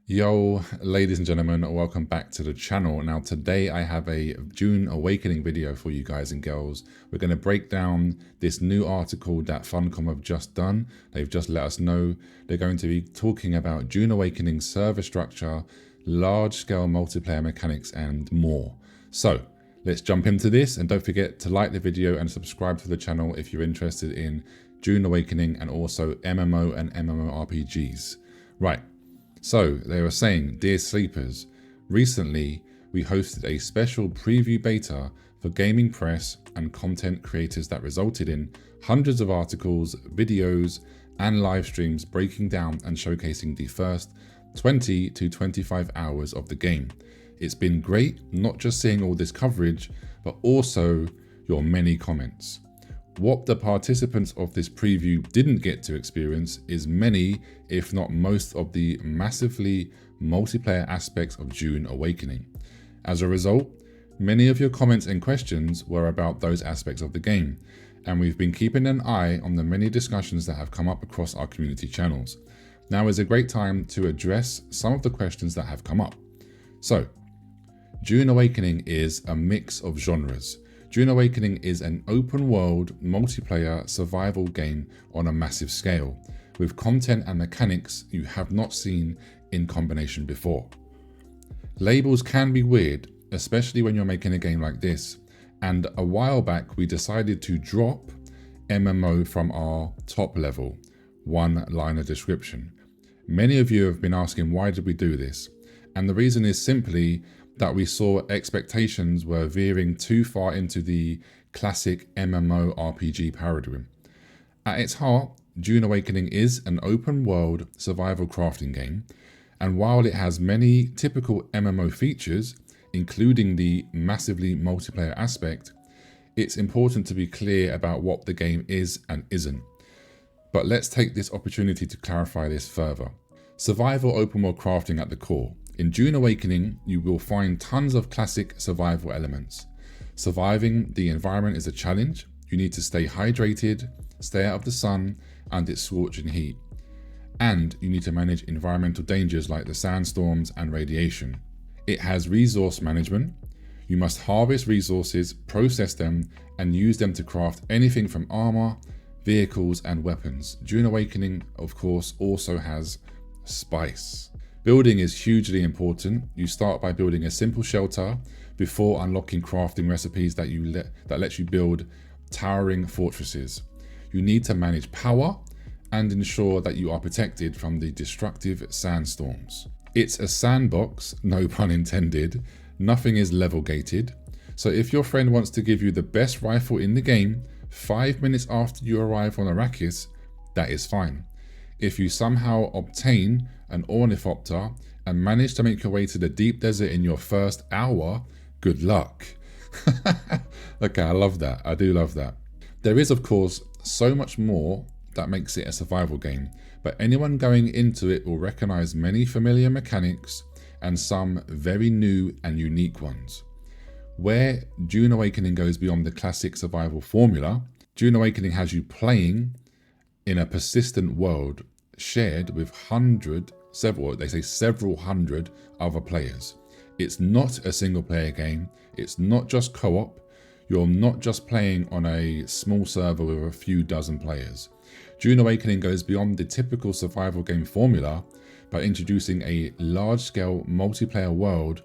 Yo, ladies and gentlemen, welcome back to the channel. Now today I have a Dune Awakening video for you guys and girls. We're going to break down this new article that Funcom have just done. They've just let us know they're going to be talking about Dune Awakening server structure, large-scale multiplayer mechanics and more. So let's jump into this, and don't forget to like the video and subscribe to the channel if you're interested in Dune Awakening and also MMO and MMORPGs. Right. So they were saying, dear sleepers, recently we hosted a special preview beta for gaming press and content creators that resulted in hundreds of articles, videos, and live streams breaking down and showcasing the first 20 to 25 hours of the game. It's been great not just seeing all this coverage, but also your many comments. What the participants of this preview didn't get to experience is many, if not most, of the massively multiplayer aspects of Dune Awakening. As a result, many of your comments and questions were about those aspects of the game, and we've been keeping an eye on the many discussions that have come up across our community channels. Now is a great time to address some of the questions that have come up. So, Dune Awakening is a mix of genres. Dune Awakening is an open world, multiplayer survival game on a massive scale, with content and mechanics you have not seen in combination before. Labels can be weird, especially when you're making a game like this, and a while back we decided to drop MMO from our top level, one-liner description. Many of you have been asking why did we do this, and the reason is simply that we saw expectations were veering too far into the classic MMO RPG paradigm. At its heart, Dune Awakening is an open world survival crafting game, and while it has many typical MMO features, including the massively multiplayer aspect, it's important to be clear about what the game is and isn't. But let's take this opportunity to clarify this further. Survival open world crafting at the core. In Dune Awakening, you will find tons of classic survival elements. Surviving the environment is a challenge. You need to stay hydrated, stay out of the sun and its scorching heat. And you need to manage environmental dangers like the sandstorms and radiation. It has resource management. You must harvest resources, process them, and use them to craft anything from armor, vehicles, and weapons. Dune Awakening, of course, also has spice. Building is hugely important. You start by building a simple shelter before unlocking crafting recipes that lets you build towering fortresses. You need to manage power and ensure that you are protected from the destructive sandstorms. It's a sandbox, no pun intended. Nothing is level gated. So if your friend wants to give you the best rifle in the game 5 minutes after you arrive on Arrakis, that is fine. If you somehow obtain an ornithopter and manage to make your way to the deep desert in your first hour, good luck. Okay, I love that. I do love that. There is, of course, so much more that makes it a survival game, but anyone going into it will recognize many familiar mechanics and some very new and unique ones. Where Dune Awakening goes beyond the classic survival formula, Dune Awakening has you playing in a persistent world shared with several hundred other players. It's not a single player game. It's not just co-op. You're not just playing on a small server with a few dozen players. Dune Awakening goes beyond the typical survival game formula by introducing a large-scale multiplayer world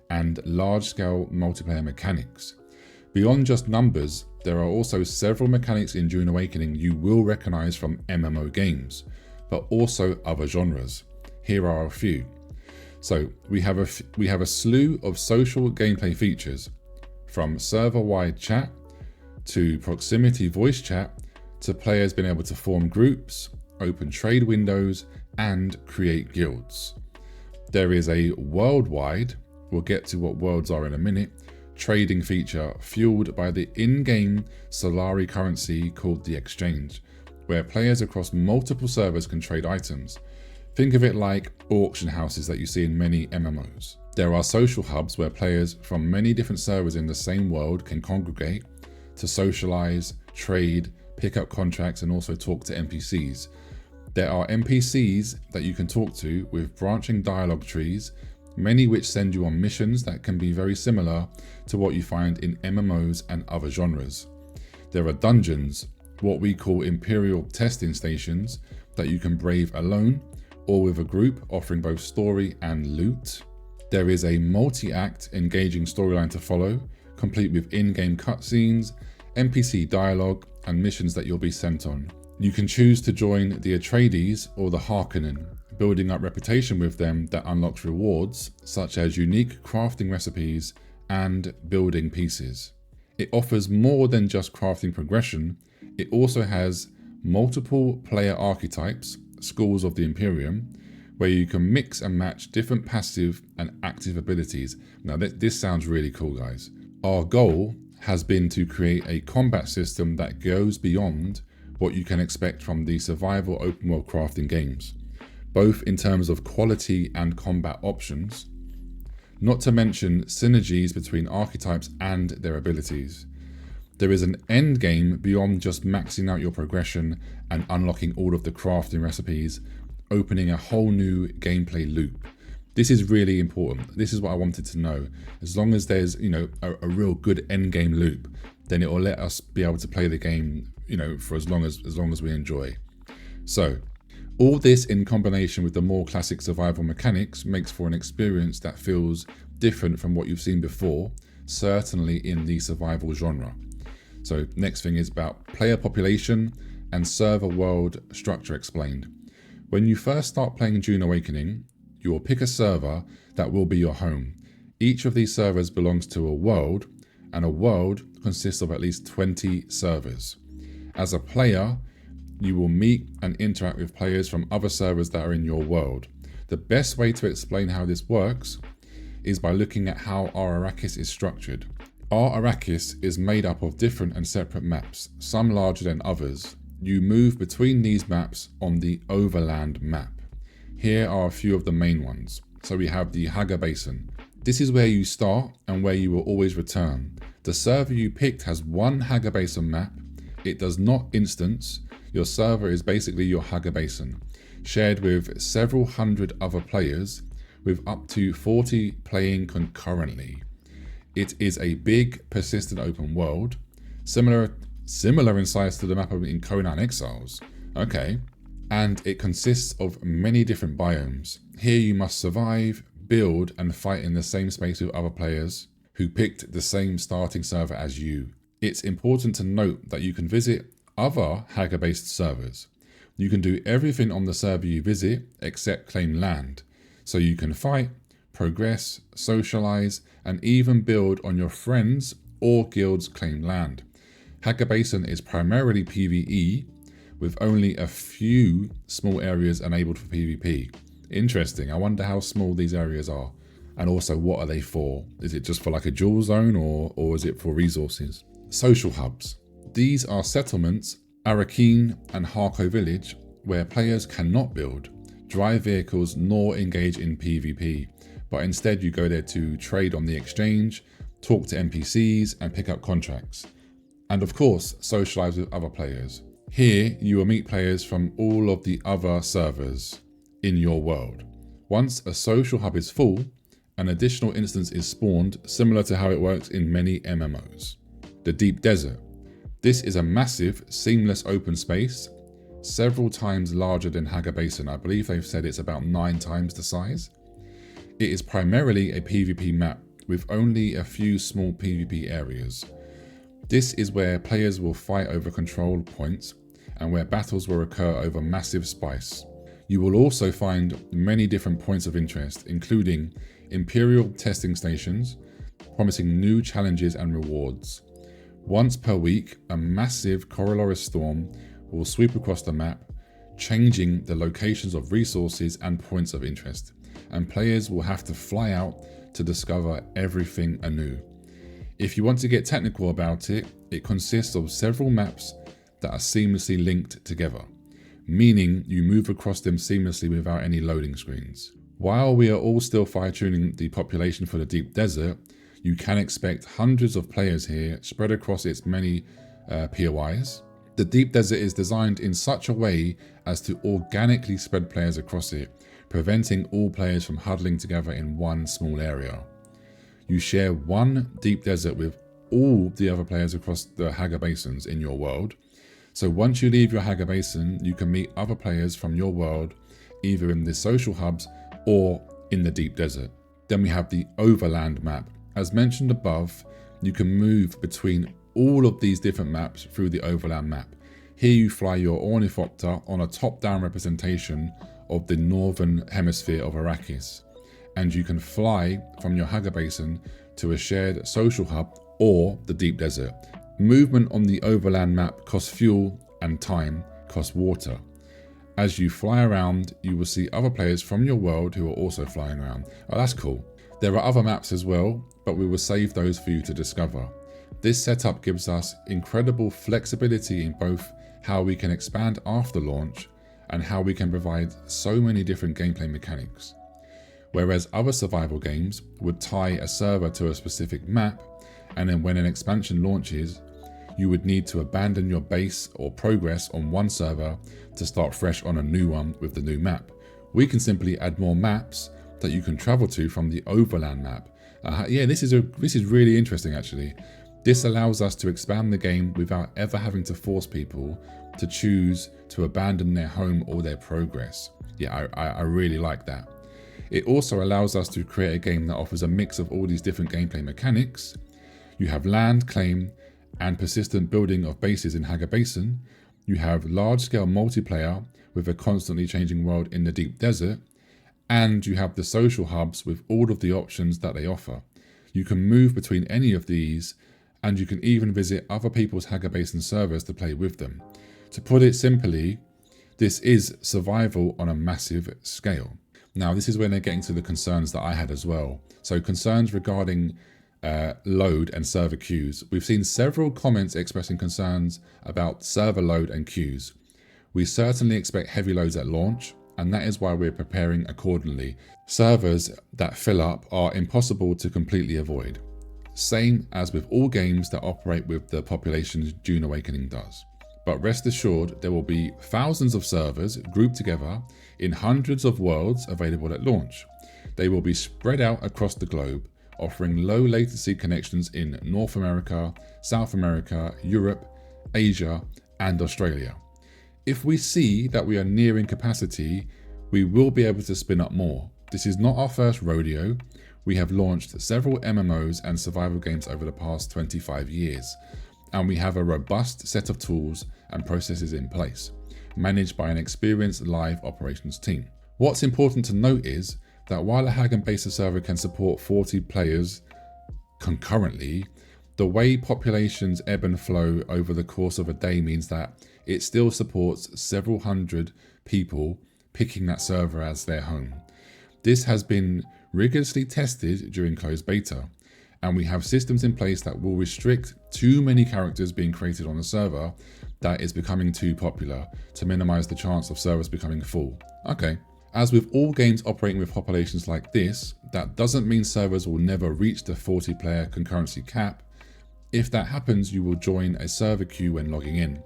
and large-scale multiplayer mechanics. Beyond just numbers, there are also several mechanics in Dune Awakening you will recognize from MMO games, but also other genres. Here are a few. So we have a slew of social gameplay features, from server-wide chat to proximity voice chat to players being able to form groups, open trade windows, and create guilds. There is a worldwide, we'll get to what worlds are in a minute, trading feature fueled by the in-game Solari currency called the Exchange, where players across multiple servers can trade items. Think of it like auction houses that you see in many MMOs. There are social hubs where players from many different servers in the same world can congregate to socialize, trade, pick up contracts, and also talk to NPCs. There are NPCs that you can talk to with branching dialogue trees, many which send you on missions that can be very similar to what you find in MMOs and other genres. There are dungeons, what we call Imperial testing stations, that you can brave alone or with a group, offering both story and loot. There is a multi-act engaging storyline to follow, complete with in-game cutscenes, NPC dialogue, and missions that you'll be sent on. You can choose to join the Atreides or the Harkonnen, building up reputation with them that unlocks rewards, such as unique crafting recipes and building pieces. It offers more than just crafting progression. It also has multiple player archetypes, schools of the Imperium, where you can mix and match different passive and active abilities. Now this sounds really cool, guys. Our goal has been to create a combat system that goes beyond what you can expect from the survival open world crafting games, both in terms of quality and combat options, not to mention synergies between archetypes and their abilities. There is an end game beyond just maxing out your progression and unlocking all of the crafting recipes, opening a whole new gameplay loop. This is really important. This is what I wanted to know. As long as there's, a real good end game loop, then it will let us be able to play the game, for as long as we enjoy. So, all this in combination with the more classic survival mechanics makes for an experience that feels different from what you've seen before, certainly in the survival genre. So next thing is about player population and server world structure explained. When you first start playing Dune Awakening, you will pick a server that will be your home. Each of these servers belongs to a world, and a world consists of at least 20 servers. As a player, you will meet and interact with players from other servers that are in your world. The best way to explain how this works is by looking at how our Arrakis is structured. Our Arrakis is made up of different and separate maps, some larger than others. You move between these maps on the Overland map. Here are a few of the main ones. So we have the Haga Basin. This is where you start and where you will always return. The server you picked has one Haga Basin map. It does not instance. Your server is basically your Haga Basin, shared with several hundred other players, with up to 40 playing concurrently. It is a big, persistent open world, similar in size to the map in Conan Exiles. Okay. And it consists of many different biomes. Here you must survive, build, and fight in the same space with other players who picked the same starting server as you. It's important to note that you can visit other Haga-based servers. You can do everything on the server you visit except claim land. So you can fight, progress, socialize, and even build on your friends or guild's claimed land. Haga Basin is primarily PvE, with only a few small areas enabled for PvP. Interesting. I wonder how small these areas are. And also, what are they for? Is it just for like a dual zone, or is it for resources? Social hubs. These are settlements, Arrakis and Harko village, where players cannot build, drive vehicles, nor engage in PvP. But instead you go there to trade on the exchange, talk to NPCs, and pick up contracts. And of course, socialize with other players. Here, you will meet players from all of the other servers in your world. Once a social hub is full, an additional instance is spawned, similar to how it works in many MMOs. The Deep Desert. This is a massive, seamless open space, several times larger than Haga Basin. I believe they've said it's about 9 times the size. It is primarily a PvP map with only a few small PvP areas. This is where players will fight over control points and where battles will occur over massive spice. You will also find many different points of interest, including Imperial testing stations, promising new challenges and rewards. Once per week, a massive Coriolis storm will sweep across the map, changing the locations of resources and points of interest, and players will have to fly out to discover everything anew. If you want to get technical about it, it consists of several maps that are seamlessly linked together, meaning you move across them seamlessly without any loading screens. While we are all still fine-tuning the population for the Deep Desert, you can expect hundreds of players here spread across its many POIs. The deep desert is designed in such a way as to organically spread players across it, preventing all players from huddling together in one small area. You share one deep desert with all the other players across the Haga Basins in your world. So once you leave your Haga Basin, you can meet other players from your world, either in the social hubs or in the deep desert. Then we have the overland map. As mentioned above, you can move between all of these different maps through the overland map. Here you fly your ornithopter on a top-down representation of the northern hemisphere of Arrakis, and you can fly from your Haga Basin to a shared social hub or the deep desert. Movement on the overland map costs fuel, and time costs water. As you fly around, you will see other players from your world who are also flying around. Oh, that's cool. There are other maps as well, but we will save those for you to discover. This setup gives us incredible flexibility in both how we can expand after launch and how we can provide so many different gameplay mechanics. Whereas other survival games would tie a server to a specific map, and then when an expansion launches, you would need to abandon your base or progress on one server to start fresh on a new one with the new map. We can simply add more maps that you can travel to from the overland map. Yeah, this is really interesting actually. This allows us to expand the game without ever having to force people to choose to abandon their home or their progress. Yeah, I really like that. It also allows us to create a game that offers a mix of all these different gameplay mechanics. You have land claim and persistent building of bases in Haga Basin. You have large-scale multiplayer with a constantly changing world in the deep desert. And you have the social hubs with all of the options that they offer. You can move between any of these, and you can even visit other people's Haga Basin servers to play with them. To put it simply, this is survival on a massive scale. Now, this is when they're getting to the concerns that I had as well. So concerns regarding load and server queues. We've seen several comments expressing concerns about server load and queues. We certainly expect heavy loads at launch, and that is why we're preparing accordingly. Servers that fill up are impossible to completely avoid. Same as with all games that operate with the populations Dune Awakening does. But rest assured, there will be thousands of servers grouped together in hundreds of worlds available at launch. They will be spread out across the globe, offering low latency connections in North America, South America, Europe, Asia, and Australia. If we see that we are nearing capacity, we will be able to spin up more. This is not our first rodeo. We have launched several MMOs and survival games over the past 25 years, and we have a robust set of tools and processes in place, managed by an experienced live operations team. What's important to note is that while a Hagen Basis server can support 40 players concurrently, the way populations ebb and flow over the course of a day means that it still supports several hundred people picking that server as their home. This has been rigorously tested during closed beta, and we have systems in place that will restrict too many characters being created on a server that is becoming too popular to minimize the chance of servers becoming full. Okay. As with all games operating with populations like this, that doesn't mean servers will never reach the 40-player concurrency cap. If that happens, you will join a server queue when logging in.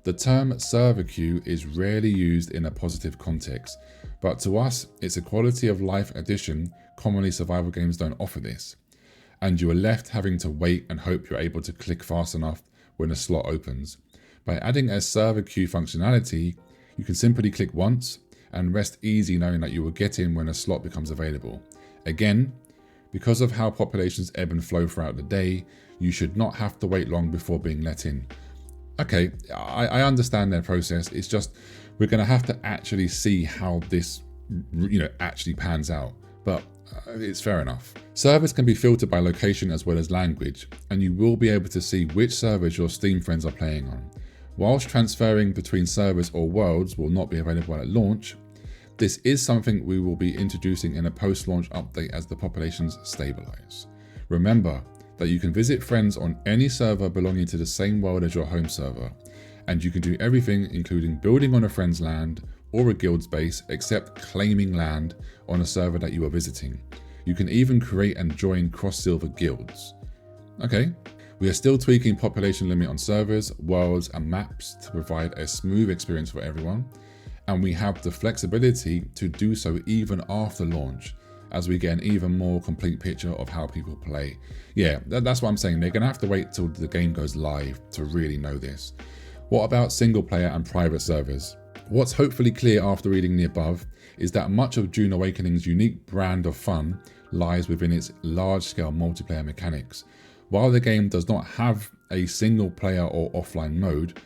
The term server queue is rarely used in a positive context, but to us, it's a quality of life addition. Commonly survival games don't offer this, and you are left having to wait and hope you're able to click fast enough when a slot opens. By adding a server queue functionality, you can simply click once and rest easy knowing that you will get in when a slot becomes available. Again, because of how populations ebb and flow throughout the day, you should not have to wait long before being let in. Okay, I understand their process. It's just we're going to have to actually see how this actually pans out, but it's fair enough. Servers can be filtered by location as well as language, and you will be able to see which servers your Steam friends are playing on. Whilst transferring between servers or worlds will not be available at launch, this is something we will be introducing in a post-launch update as the populations stabilize. Remember that you can visit friends on any server belonging to the same world as your home server, and you can do everything including building on a friend's land or a guild's base except claiming land on a server that you are visiting. You can even create and join cross-silver guilds. Okay, We are still tweaking population limit on servers, worlds, and maps to provide a smooth experience for everyone. And we have the flexibility to do so even after launch, as we get an even more complete picture of how people play. Yeah, that's what I'm saying. They're gonna have to wait till the game goes live to really know this. What about single player and private servers? What's hopefully clear after reading the above is that much of Dune Awakening's unique brand of fun lies within its large-scale multiplayer mechanics. While the game does not have a single player or offline mode,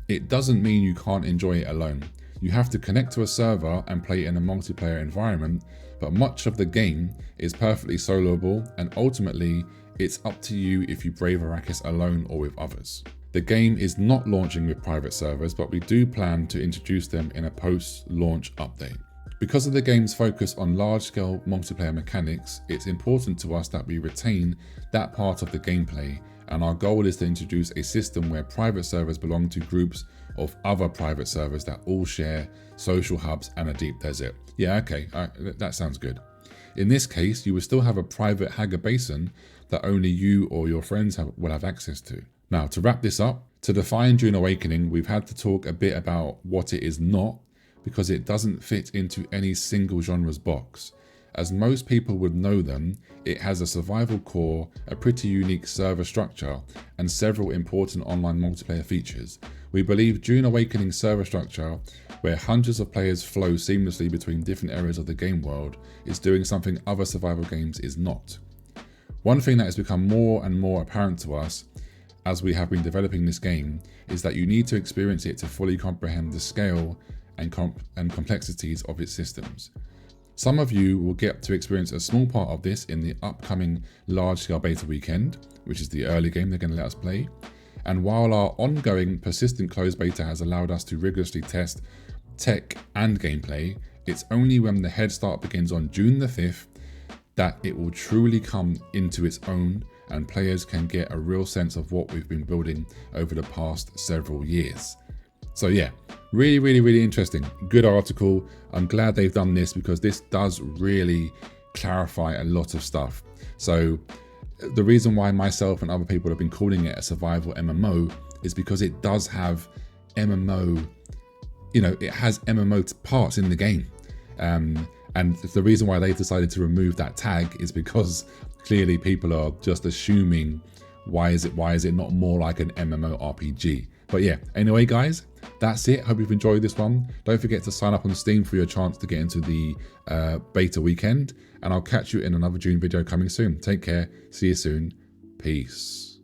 it doesn't mean you can't enjoy it alone. You have to connect to a server and play in a multiplayer environment, but much of the game is perfectly soloable, and ultimately it's up to you if you brave Arrakis alone or with others. The game is not launching with private servers, but we do plan to introduce them in a post-launch update. Because of the game's focus on large-scale multiplayer mechanics, it's important to us that we retain that part of the gameplay, and our goal is to introduce a system where private servers belong to groups of other private servers that all share social hubs and a deep desert. Yeah, okay, that sounds good. In this case, you will still have a private Hagar Basin that only you or your friends will have access to. Now, to wrap this up, to define Dune Awakening, we've had to talk a bit about what it is not, because it doesn't fit into any single genre's box. As most people would know them, it has a survival core, a pretty unique server structure, and several important online multiplayer features. We believe Dune Awakening's server structure, where hundreds of players flow seamlessly between different areas of the game world, is doing something other survival games is not. One thing that has become more and more apparent to us as we have been developing this game is that you need to experience it to fully comprehend the scale and complexities of its systems. Some of you will get to experience a small part of this in the upcoming large-scale beta weekend, which is the early game they're going to let us play. And while our ongoing persistent closed beta has allowed us to rigorously test tech and gameplay, it's only when the head start begins on June the 5th that it will truly come into its own and players can get a real sense of what we've been building over the past several years. So yeah, really interesting. Good article. I'm glad they've done this because this does really clarify a lot of stuff. So the reason why myself and other people have been calling it a survival MMO is because it does have MMO, it has MMO parts in the game. And the reason why they've decided to remove that tag is because clearly people are just assuming, why is it not more like an MMO RPG? But yeah, anyway guys, that's it. Hope you've enjoyed this one. Don't forget to sign up on Steam for your chance to get into the beta weekend. And I'll catch you in another Dune video coming soon. Take care. See you soon. Peace.